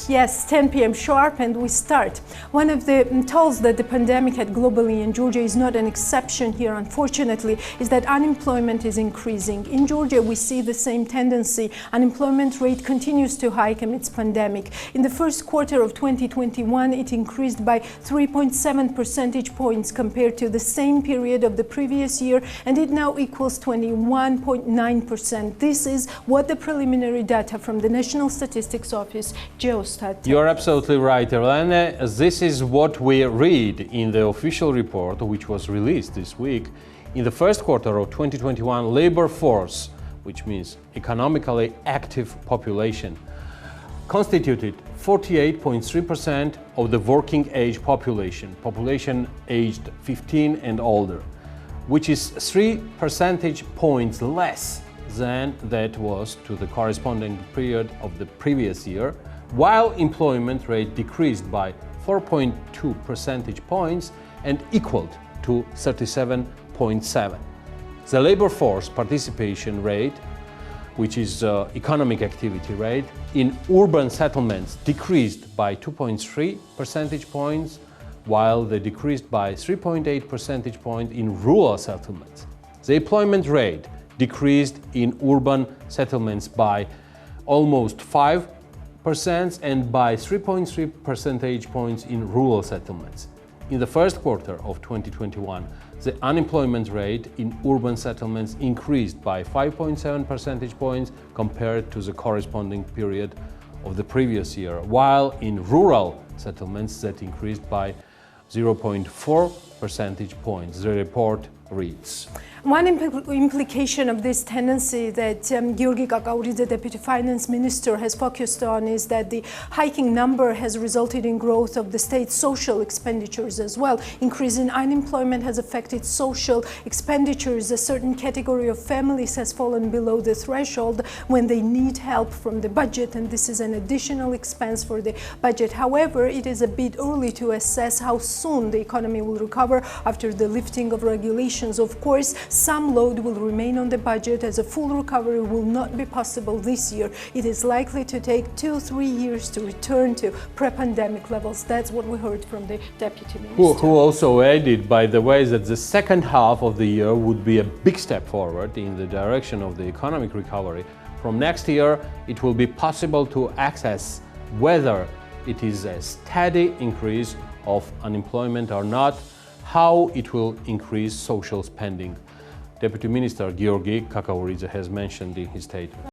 Yes, 10 p.m. sharp, and we start. One of the tolls that the pandemic had globally, and Georgia is not an exception here, unfortunately, is that unemployment is increasing. In Georgia, we see the same tendency. Unemployment rate continues to hike amidst pandemic. In the first quarter of 2021, it increased by 3.7 percentage points compared to the same period of the previous year, and it now equals 21.9%. This is what the preliminary data from the National Statistics Office, Geostat. You're absolutely right, Erlene. This is what we read in the official report, which was released this week. In the first quarter of 2021, labor force, which means economically active population, constituted 48.3% of the working age population aged 15 and older, which is 3 percentage points less than that was to the corresponding period of the previous year, while employment rate decreased by 4.2 percentage points and equaled to 37.7. The labor force participation rate, which is economic activity rate, in urban settlements decreased by 2.3 percentage points, while they decreased by 3.8 percentage points in rural settlements. The employment rate decreased in urban settlements by almost 5% and by 3.3 percentage points in rural settlements. In the first quarter of 2021, the unemployment rate in urban settlements increased by 5.7 percentage points compared to the corresponding period of the previous year, while in rural settlements that increased by 0.4 percentage points, the report reads. One implication of this tendency that Georgi Kakauridze, Deputy Finance Minister, has focused on is that the hiking number has resulted in growth of the state's social expenditures as well. Increase in unemployment has affected social expenditures. A certain category of families has fallen below the threshold when they need help from the budget, and this is an additional expense for the budget. However, it is a bit early to assess how soon the economy will recover after the lifting of regulations. Of course, some load will remain on the budget, as a full recovery will not be possible this year. It is likely to take 2-3 years to return to pre-pandemic levels. That's what we heard from the Deputy Minister. Who also added, by the way, that the second half of the year would be a big step forward in the direction of the economic recovery. From next year, it will be possible to assess whether it is a steady increase of unemployment or not, how it will increase social spending. Deputy Minister Georgi Kakauridze has mentioned in his statement.